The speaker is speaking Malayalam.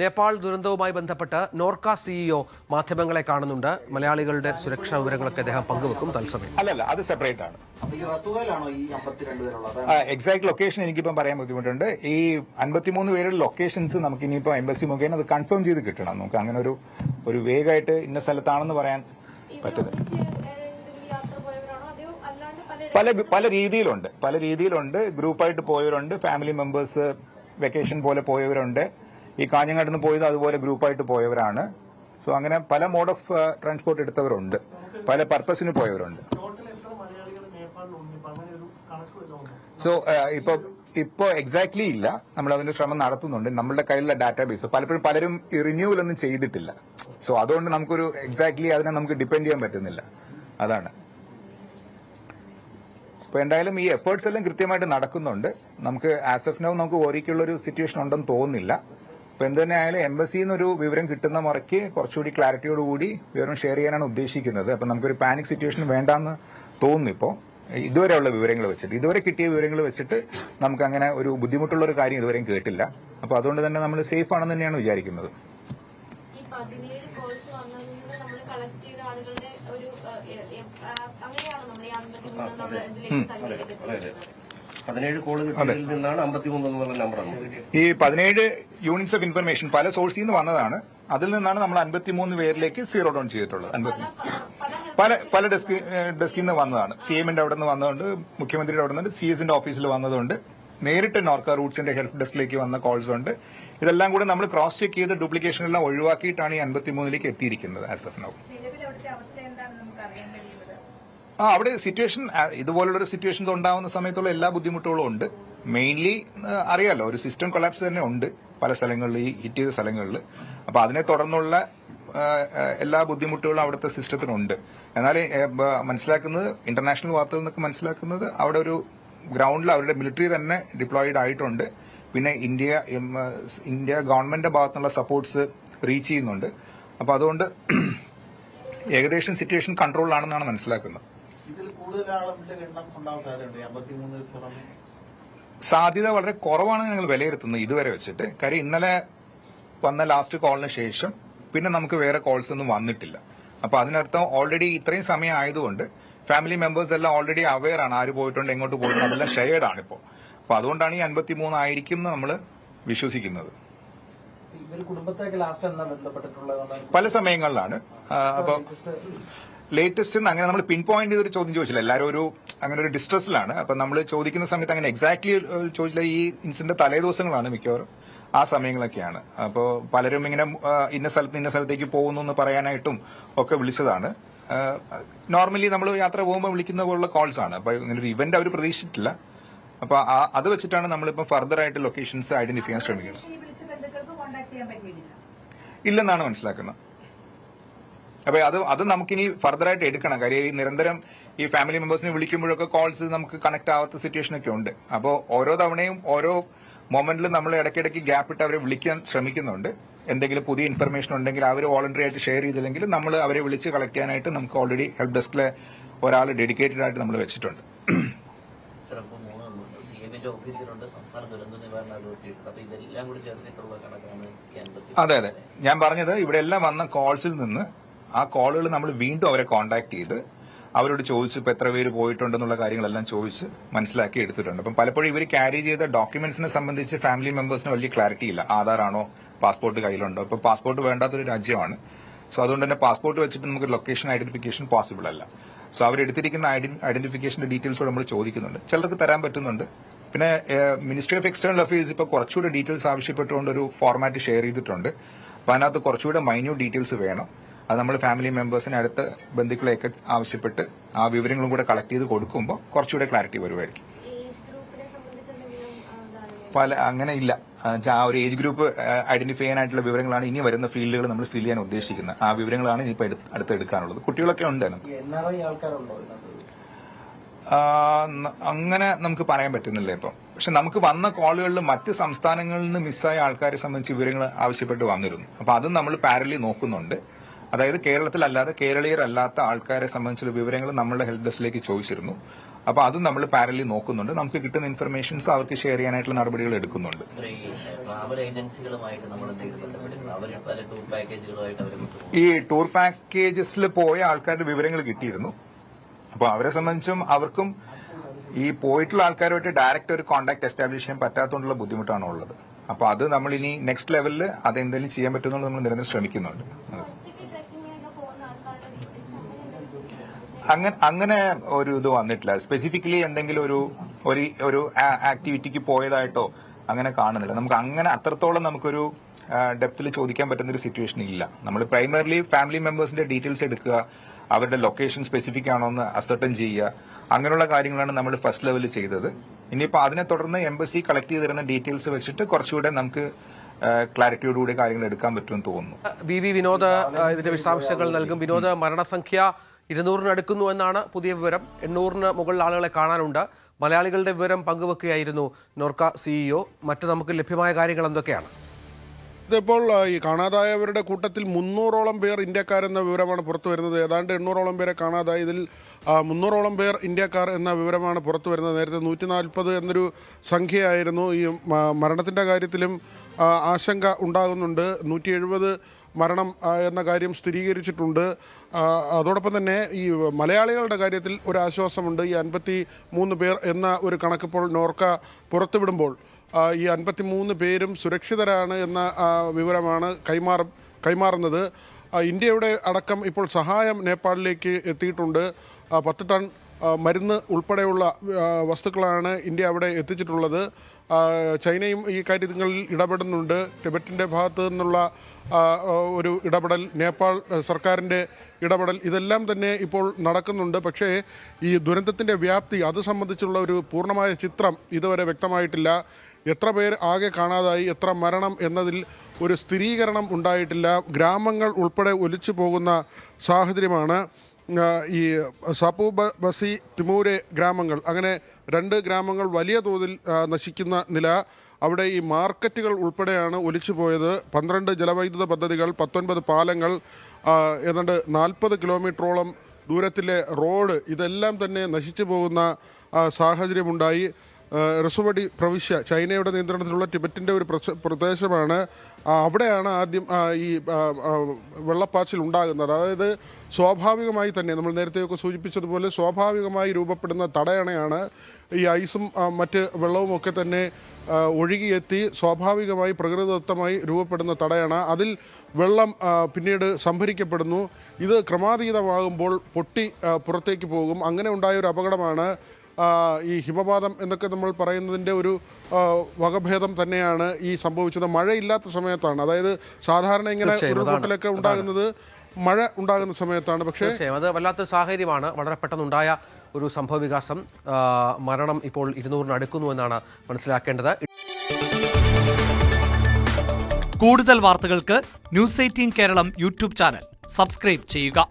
നേപ്പാൾ ദുരന്തവുമായി ബന്ധപ്പെട്ട് നോർക്ക സിഇഒ മാധ്യമങ്ങളെ കാണുന്നുണ്ട്. മലയാളികളുടെ സുരക്ഷാ വിവരങ്ങളൊക്കെ അദ്ദേഹം പങ്കുവെക്കും തത്സമയം. അല്ലല്ല, അത് സെപ്പറേറ്റ് ആണ്. എക്സാക്ട് ലൊക്കേഷൻ എനിക്കിപ്പം പറയാൻ ബുദ്ധിമുട്ടുണ്ട്. ഈ 53 പേരുടെ ലൊക്കേഷൻസ് നമുക്ക് ഇനിയിപ്പോ എംബസി മുഖേന അത് കൺഫേം ചെയ്ത് കിട്ടണം. നമുക്ക് അങ്ങനെ ഒരു വേഗമായിട്ട് ഇന്ന സ്ഥലത്താണെന്ന് പറയാൻ പറ്റുന്നത്. പല രീതിയിലുണ്ട്. ഗ്രൂപ്പായിട്ട് പോയവരുണ്ട്, ഫാമിലി മെമ്പേഴ്സ് വെക്കേഷൻ പോലെ പോയവരുണ്ട്. ഈ കാഞ്ഞങ്ങാട് നിന്ന് പോയത് അതുപോലെ ഗ്രൂപ്പായിട്ട് പോയവരാണ്. സോ അങ്ങനെ പല മോഡ് ഓഫ് ട്രാൻസ്പോർട്ട് എടുത്തവരുണ്ട്, പല പർപ്പസിന് പോയവരുണ്ട്. സോ ഇപ്പോ എക്സാക്ട്ലി ഇല്ല, നമ്മൾ അതിന്റെ ശ്രമം നടത്തുന്നുണ്ട്. നമ്മളുടെ കയ്യിലുള്ള ഡാറ്റാബേസ് പലരും റിന്യൂവൽ ഒന്നും ചെയ്തിട്ടില്ല. സോ അതുകൊണ്ട് നമുക്കൊരു എക്സാക്ട്ലി അതിനെ നമുക്ക് ഡിപ്പെൻഡ് ചെയ്യാൻ പറ്റുന്നില്ല. അതാണ്. അപ്പൊ എന്തായാലും ഈ എഫേർട്സ് എല്ലാം കൃത്യമായിട്ട് നടക്കുന്നുണ്ട്. നമുക്ക് ആസ് ഓഫ് നൗ നമുക്ക് ഓരിക്കുള്ള ഒരു സിറ്റുവേഷൻ ഉണ്ടെന്ന് തോന്നുന്നില്ല. അപ്പൊ എന്ത് തന്നെ ആയാലും എംബസിയിൽ നിന്നൊരു വിവരം കിട്ടുന്ന മുറയ്ക്ക് കുറച്ചുകൂടി ക്ലാരിറ്റിയോടുകൂടി വിവരം ഷെയർ ചെയ്യാനാണ് ഉദ്ദേശിക്കുന്നത്. അപ്പൊ നമുക്കൊരു പാനിക് സിറ്റുവേഷൻ വേണ്ടാന്ന് തോന്നുന്നു. ഇപ്പോൾ ഇതുവരെയുള്ള വിവരങ്ങൾ വെച്ചിട്ട്, ഇതുവരെ കിട്ടിയ വിവരങ്ങൾ വെച്ചിട്ട് നമുക്ക് അങ്ങനെ ഒരു ബുദ്ധിമുട്ടുള്ള ഒരു കാര്യം ഇതുവരെയും കേട്ടില്ല. അപ്പൊ അതുകൊണ്ട് തന്നെ നമ്മൾ സേഫ് ആണെന്ന് തന്നെയാണ് വിചാരിക്കുന്നത്. ഈ 17 യൂണിറ്റ്സ് ഓഫ് ഇൻഫർമേഷൻ പല സോഴ്സിൽ നിന്ന് വന്നതാണ്. അതിൽ നിന്നാണ് നമ്മൾ 53 പേരിലേക്ക് സീറോ ഡൗൺ ചെയ്തിട്ടുള്ളത്. പല ഡെസ്കിൽ നിന്ന് വന്നതാണ്. CMന്റെ അവിടെ നിന്ന് വന്നതുകൊണ്ട്, മുഖ്യമന്ത്രിയുടെ അവിടെ നിന്ന്, CS ഓഫീസിൽ വന്നതുകൊണ്ട്, നേരിട്ട് നോർക്ക റൂട്ട്സിന്റെ ഹെൽപ്പ് ഡെസ്കിലേക്ക് വന്ന കോൾസ് ഉണ്ട്. ഇതെല്ലാം കൂടെ നമ്മൾ ക്രോസ് ചെക്ക് ചെയ്ത് ഡ്യൂപ്ലിക്കേഷൻ എല്ലാം ഒഴിവാക്കിയിട്ടാണ് ഈ 53ലേക്ക് എത്തിയിരിക്കുന്നത് ആസ് ഓഫ് നൗ. അവിടെ സിറ്റുവേഷൻ ഇതുപോലുള്ളൊരു സിറ്റുവേഷൻസ് ഉണ്ടാവുന്ന സമയത്തുള്ള എല്ലാ ബുദ്ധിമുട്ടുകളും ഉണ്ട്. മെയിൻലി അറിയാലോ, ഒരു സിസ്റ്റം കൊളാപ്സ് തന്നെ ഉണ്ട് പല സ്ഥലങ്ങളിൽ, ഈ ഹിറ്റ് ചെയ്ത സ്ഥലങ്ങളിൽ. അപ്പൊ അതിനെ തുടർന്നുള്ള എല്ലാ ബുദ്ധിമുട്ടുകളും അവിടുത്തെ സിസ്റ്റത്തിനുണ്ട്. എന്നാൽ മനസ്സിലാക്കുന്നത്, ഇന്റർനാഷണൽ വാർത്തകളിൽ നിന്നൊക്കെ മനസ്സിലാക്കുന്നത്, അവിടെ ഒരു ഗ്രൗണ്ടിൽ അവരുടെ മിലിറ്ററി തന്നെ ഡിപ്ലോയിഡ് ആയിട്ടുണ്ട്. പിന്നെ ഇന്ത്യ ഗവൺമെന്റിന്റെ ഭാഗത്തുനിന്നുള്ള സപ്പോർട്ട്സ് റീച്ച് ചെയ്യുന്നുണ്ട്. അപ്പൊ അതുകൊണ്ട് ഏകദേശം സിറ്റുവേഷൻ കൺട്രോളിലാണെന്നാണ് മനസ്സിലാക്കുന്നത്. സാധ്യത വളരെ കുറവാണ് ഞങ്ങൾ വിലയിരുത്തുന്നത് ഇതുവരെ വെച്ചിട്ട്. കാര്യം ഇന്നലെ വന്ന ലാസ്റ്റ് കോളിന് ശേഷം പിന്നെ നമുക്ക് വേറെ കോൾസ് ഒന്നും വന്നിട്ടില്ല. അപ്പൊ അതിനർത്ഥം ഓൾറെഡി ഇത്രയും സമയം ആയതുകൊണ്ട് ഫാമിലി മെമ്പേഴ്സ് എല്ലാം ഓൾറെഡി അവെയർ ആണ്, ആര് പോയിട്ടുണ്ട്, എങ്ങോട്ട് പോയിട്ടുണ്ട്, അതെല്ലാം ഷെയർഡ് ആണ് ഇപ്പോൾ. അപ്പൊ അതുകൊണ്ടാണ് ഈ 53 ആയിരിക്കും എന്ന് നമ്മൾ വിശ്വസിക്കുന്നത്. പല സമയങ്ങളിലാണ്. അപ്പൊ ലേറ്റസ്റ്റ് അങ്ങനെ നമ്മൾ പിൻ പോയിന്റ് ചെയ്തൊരു ചോദ്യം ചോദിച്ചില്ല. എല്ലാവരും അങ്ങനെ ഒരു ഡിസ്ട്രസ്സിലാണ്. അപ്പൊ നമ്മൾ ചോദിക്കുന്ന സമയത്ത് അങ്ങനെ എക്സാക്ട്ലി ചോദിച്ചില്ല. ഈ ഇൻസിഡന്റ് തലേദിവസങ്ങളാണ് മിക്കവാറും, ആ സമയങ്ങളൊക്കെയാണ്. അപ്പോൾ പലരും ഇങ്ങനെ ഇന്ന സ്ഥലത്തേക്ക് പോകുന്നു എന്ന് പറയാനായിട്ടും ഒക്കെ വിളിച്ചതാണ്. നോർമലി നമ്മൾ യാത്ര പോകുമ്പോൾ വിളിക്കുന്ന പോലുള്ള കോൾസ് ആണ്. അപ്പൊ ഇങ്ങനെ ഒരു ഇവന്റ് അവർ പ്രതീക്ഷിച്ചിട്ടില്ല. അപ്പൊ അത് വെച്ചിട്ടാണ് നമ്മളിപ്പോ ഫർദർ ആയിട്ട് ലൊക്കേഷൻസ് ഐഡന്റിഫൈ ചെയ്യാൻ ശ്രമിക്കുന്നത്. ഇല്ലെന്നാണ് മനസ്സിലാക്കുന്നത്. അപ്പൊ അത് നമുക്കിനി ഫർദർ ആയിട്ട് എടുക്കണം. കാര്യം ഈ നിരന്തരം ഈ ഫാമിലി മെമ്പേഴ്സിനെ വിളിക്കുമ്പോഴൊക്കെ കോൾസ് നമുക്ക് കണക്ട് ആവാത്ത സിറ്റുവേഷൻ ഒക്കെ ഉണ്ട്. അപ്പോൾ ഓരോ തവണയും ഓരോ മൊമെന്റിലും നമ്മൾ ഇടയ്ക്കിടയ്ക്ക് ഗ്യാപ്പ് ഇട്ട് അവരെ വിളിക്കാൻ ശ്രമിക്കുന്നുണ്ട്. എന്തെങ്കിലും പുതിയ ഇൻഫർമേഷൻ ഉണ്ടെങ്കിൽ അവർ വോളണ്ടറി ആയിട്ട് ഷെയർ ചെയ്തില്ലെങ്കിൽ നമ്മൾ അവരെ വിളിച്ച് കളക്ട് ചെയ്യാനായിട്ട് നമുക്ക് ഓൾറെഡി ഹെൽപ്പ് ഡെസ്കിലെ ഒരാൾ ഡെഡിക്കേറ്റഡ് ആയിട്ട് നമ്മൾ വെച്ചിട്ടുണ്ട്. അതെ, ഞാൻ പറഞ്ഞത് ഇവിടെ എല്ലാം വന്ന കോൾസിൽ നിന്ന് ആ കോളുകൾ നമ്മൾ വീണ്ടും അവരെ കോൺടാക്ട് ചെയ്ത് അവരോട് ചോദിച്ച് ഇപ്പൊ എത്ര പേര് പോയിട്ടുണ്ടെന്നുള്ള കാര്യങ്ങളെല്ലാം ചോദിച്ച് മനസ്സിലാക്കി എടുത്തിട്ടുണ്ട്. അപ്പം പലപ്പോഴും ഇവർ ക്യാരി ചെയ്ത ഡോക്യുമെന്റ്സിനെ സംബന്ധിച്ച് ഫാമിലി മെമ്പേഴ്സിന് വലിയ ക്ലാരിറ്റി ഇല്ല. ആധാറാണോ, പാസ്പോർട്ട് കയ്യിലുണ്ടോ? ഇപ്പൊ പാസ്പോർട്ട് വേണ്ടാത്തൊരു രാജ്യമാണ്. സോ അതുകൊണ്ട് തന്നെ പാസ്പോർട്ട് വെച്ചിട്ട് നമുക്ക് ലൊക്കേഷൻ ഐഡന്റിഫിക്കേഷൻ പോസിബിൾ അല്ല. സോ അവരെടുത്തിരിക്കുന്ന ഐഡന്റിഫിക്കേഷന്റെ ഡീറ്റെയിൽസോട് നമ്മൾ ചോദിക്കുന്നുണ്ട്. ചിലർക്ക് തരാൻ പറ്റുന്നുണ്ട്. പിന്നെ മിനിസ്ട്രി ഓഫ് എക്സ്റ്റേണൽ അഫയേഴ്സ് ഇപ്പോൾ കുറച്ചുകൂടെ ഡീറ്റെയിൽസ് ആവശ്യപ്പെട്ടുകൊണ്ട് ഒരു ഫോർമാറ്റ് ഷെയർ ചെയ്തിട്ടുണ്ട്. അപ്പൊ അതിനകത്ത് കുറച്ചുകൂടെ മൈന്യൂട്ട് ഡീറ്റെയിൽസ് വേണം. അത് നമ്മൾ ഫാമിലി മെമ്പേഴ്സിനെ, അടുത്ത ബന്ധുക്കളെയൊക്കെ ആവശ്യപ്പെട്ട് ആ വിവരങ്ങളും കൂടെ കളക്ട് ചെയ്ത് കൊടുക്കുമ്പോൾ കുറച്ചുകൂടെ ക്ലാരിറ്റി വരുമായിരിക്കും. അങ്ങനെ ഇല്ല. ആ ഒരു ഏജ് ഗ്രൂപ്പ് ഐഡന്റിഫൈ ചെയ്യാനായിട്ടുള്ള വിവരങ്ങളാണ് ഇനി വരുന്ന ഫീൽഡുകൾ നമ്മൾ ഫിൽ ചെയ്യാൻ ഉദ്ദേശിക്കുന്നത്. ആ വിവരങ്ങളാണ് ഇനിയിപ്പോൾ അടുത്തെടുക്കാനുള്ളത്. കുട്ടികളൊക്കെ ഉണ്ട് അതിനകത്ത്. അങ്ങനെ നമുക്ക് പറയാൻ പറ്റുന്നില്ല ഇപ്പം. പക്ഷെ നമുക്ക് വന്ന കോളുകളിൽ മറ്റ് സംസ്ഥാനങ്ങളിൽ നിന്ന് മിസ്സായ ആൾക്കാരെ സംബന്ധിച്ച് വിവരങ്ങൾ ആവശ്യപ്പെട്ട് വന്നിരുന്നു. അപ്പൊ അതും നമ്മൾ പാരലി നോക്കുന്നുണ്ട്. അതായത് കേരളത്തിലല്ലാതെ കേരളീയരല്ലാത്ത ആൾക്കാരെ സംബന്ധിച്ചുള്ള വിവരങ്ങൾ നമ്മളുടെ ഹെൽപ്പ് ഡെസ്കിലേക്ക് ചോദിച്ചിരുന്നു. അപ്പൊ അതും നമ്മൾ പാരലി നോക്കുന്നുണ്ട്. നമുക്ക് കിട്ടുന്ന ഇൻഫർമേഷൻസ് അവർക്ക് ഷെയർ ചെയ്യാനായിട്ടുള്ള നടപടികൾ എടുക്കുന്നുണ്ട്. ഈ ടൂർ പാക്കേജസിൽ പോയ ആൾക്കാരുടെ വിവരങ്ങൾ കിട്ടിയിരുന്നു. അപ്പൊ അവരെ സംബന്ധിച്ചും അവർക്കും ഈ പോയിട്ടുള്ള ആൾക്കാരുമായിട്ട് ഡയറക്റ്റ് ഒരു കോൺടാക്ട് എസ്റ്റാബ്ലിഷ് ചെയ്യാൻ പറ്റാത്തതുകൊണ്ടുള്ള ബുദ്ധിമുട്ടാണ് ഉള്ളത്. അപ്പൊ അത് നമ്മൾ ഇനി നെക്സ്റ്റ് ലെവലിൽ അതെന്തെങ്കിലും ചെയ്യാൻ പറ്റുമെന്നുള്ളത് നമ്മൾ നിരന്തരം ശ്രമിക്കുന്നുണ്ട്. അങ്ങനെ ഒരു ഇത് വന്നിട്ടില്ല. സ്പെസിഫിക്കലി എന്തെങ്കിലും ഒരു ആക്ടിവിറ്റിക്ക് പോയതായിട്ടോ അങ്ങനെ കാണുന്നില്ല. നമുക്ക് അങ്ങനെ അത്രത്തോളം നമുക്കൊരു ഡെപ്തിൽ ചോദിക്കാൻ പറ്റുന്ന ഒരു സിറ്റുവേഷൻ ഇല്ല. നമ്മൾ പ്രൈമറിലി ഫാമിലി മെമ്പേഴ്സിന്റെ ഡീറ്റെയിൽസ് എടുക്കുക, അവരുടെ ലൊക്കേഷൻ സ്പെസിഫിക് ആണോ എന്ന് അസർട്ടൻ ചെയ്യുക, അങ്ങനെയുള്ള കാര്യങ്ങളാണ് നമ്മൾ ഫസ്റ്റ് ലെവലിൽ ചെയ്തത്. ഇനിയിപ്പോൾ അതിനെ തുടർന്ന് എംബസി കളക്ട് ചെയ്തിരുന്ന ഡീറ്റെയിൽസ് വെച്ചിട്ട് കുറച്ചുകൂടെ നമുക്ക് ക്ലാരിറ്റിയോടുകൂടി കാര്യങ്ങൾ എടുക്കാൻ പറ്റുമെന്ന് തോന്നുന്നു. വി വിനോദ് ഇതിന്റെ വിശദാംശങ്ങൾ നൽകും. വിനോദ്, മരണസംഖ്യ 200 അടുക്കുന്നു എന്നാണ് പുതിയ വിവരം. 800 മുകളിൽ ആളുകളെ കാണാനുണ്ട്. മലയാളികളുടെ വിവരം പങ്കുവെക്കുകയായിരുന്നു നോർക്ക സിഇഒ. മറ്റ് നമുക്ക് ലഭ്യമായ കാര്യങ്ങൾ എന്തൊക്കെയാണ്? ഇതിപ്പോൾ ഈ കാണാതായവരുടെ കൂട്ടത്തിൽ 300ഓളം പേർ ഇന്ത്യക്കാരെന്ന വിവരമാണ് പുറത്തു വരുന്നത്. ഏതാണ്ട് 800ഓളം പേരെ കാണാതായി. ഇതിൽ 300ഓളം പേർ ഇന്ത്യക്കാർ എന്ന വിവരമാണ് പുറത്തു വരുന്നത്. നേരത്തെ 140 എന്നൊരു സംഖ്യയായിരുന്നു. ഈ മരണത്തിൻ്റെ കാര്യത്തിലും ആശങ്ക ഉണ്ടാകുന്നുണ്ട്. 170 മരണം എന്ന കാര്യം സ്ഥിരീകരിച്ചിട്ടുണ്ട്. അതോടൊപ്പം തന്നെ ഈ മലയാളികളുടെ കാര്യത്തിൽ ഒരു ആശ്വാസമുണ്ട്. ഈ 53 പേർ എന്ന ഒരു കണക്കിപ്പോൾ നോർക്ക പുറത്തുവിടുമ്പോൾ ഈ 53 പേരും സുരക്ഷിതരാണ് എന്ന വിവരമാണ് കൈമാറുന്നത്. ഇന്ത്യയുടെ അടക്കം ഇപ്പോൾ സഹായം നേപ്പാളിലേക്ക് എത്തിയിട്ടുണ്ട്. 10 ടൺ മരുന്ന് ഉൾപ്പെടെയുള്ള വസ്തുക്കളാണ് ഇന്ത്യ അവിടെ എത്തിച്ചിട്ടുള്ളത്. ചൈനയും ഈ കാര്യങ്ങളിൽ ഇടപെടുന്നുണ്ട്. ടിബറ്റിൻ്റെ ഭാഗത്തു നിന്നുള്ള ഒരു ഇടപെടൽ, നേപ്പാൾ സർക്കാരിൻ്റെ ഇടപെടൽ, ഇതെല്ലാം തന്നെ ഇപ്പോൾ നടക്കുന്നുണ്ട്. പക്ഷേ ഈ ദുരന്തത്തിൻ്റെ വ്യാപ്തി, അത് സംബന്ധിച്ചുള്ള ഒരു പൂർണ്ണമായ ചിത്രം ഇതുവരെ വ്യക്തമായിട്ടില്ല. എത്ര പേർ ആകെ കാണാതായി, എത്ര മരണം എന്നതിൽ ഒരു സ്ഥിരീകരണം ഉണ്ടായിട്ടില്ല. ഗ്രാമങ്ങൾ ഉൾപ്പെടെ ഒലിച്ചു പോകുന്ന സാഹചര്യമാണ്. ഈ സാപ്പു ബസി തിമൂരെ ഗ്രാമങ്ങൾ, അങ്ങനെ 2 ഗ്രാമങ്ങൾ വലിയ തോതിൽ നശിക്കുന്ന നില. അവിടെ ഈ മാർക്കറ്റുകൾ ഉൾപ്പെടെയാണ് ഒലിച്ചു പോയത്. 12 ജലവൈദ്യുത പദ്ധതികൾ, 19 പാലങ്ങൾ, ഏതാണ്ട് 40 കിലോമീറ്ററോളം ദൂരത്തിലെ റോഡ്, ഇതെല്ലാം തന്നെ നശിച്ചു പോകുന്ന സാഹചര്യമുണ്ടായി. റസുവടി പ്രവിശ്യ, ചൈനയുടെ നിയന്ത്രണത്തിലുള്ള ടിബറ്റിൻ്റെ ഒരു പ്രദേശമാണ്. അവിടെയാണ് ആദ്യം ഈ വെള്ളപ്പാച്ചിൽ ഉണ്ടാകുന്നത്. അതായത് സ്വാഭാവികമായി തന്നെ നമ്മൾ നേരത്തെയൊക്കെ സൂചിപ്പിച്ചതുപോലെ സ്വാഭാവികമായി രൂപപ്പെടുന്ന തടയണയാണ്. ഈ ഐസും മറ്റ് വെള്ളവും ഒക്കെ തന്നെ ഒഴുകിയെത്തി സ്വാഭാവികമായി പ്രകൃതിദത്തമായി രൂപപ്പെടുന്ന തടയണ. അതിൽ വെള്ളം പിന്നീട് സംഭരിക്കപ്പെടുന്നു. ഇത് ക്രമാതീതമാകുമ്പോൾ പൊട്ടി പുറത്തേക്ക് പോകും. അങ്ങനെ ഉണ്ടായൊരു അപകടമാണ് ഈ ഹിമപാതം എന്നൊക്കെ നമ്മൾ പറയുന്നതിൻ്റെ ഒരു വകഭേദം തന്നെയാണ് ഈ സംഭവിച്ചത്. മഴയില്ലാത്ത സമയത്താണ്. അതായത് സാധാരണ ഇങ്ങനെ ഉരുൾപൊട്ടലൊക്കെ ഉണ്ടാകുന്നത് മഴ ഉണ്ടാകുന്ന സമയത്താണ്. പക്ഷേ അത് വല്ലാത്തൊരു സാഹചര്യമാണ്. വളരെ പെട്ടെന്നുണ്ടായ ഒരു സംഭവ വികാസം. മരണം ഇപ്പോൾ 200 അടുക്കുന്നു എന്നാണ് മനസ്സിലാക്കേണ്ടത്. കൂടുതൽ വാർത്തകൾക്ക് News 18 Keralam YouTube channel subscribe ചെയ്യുക.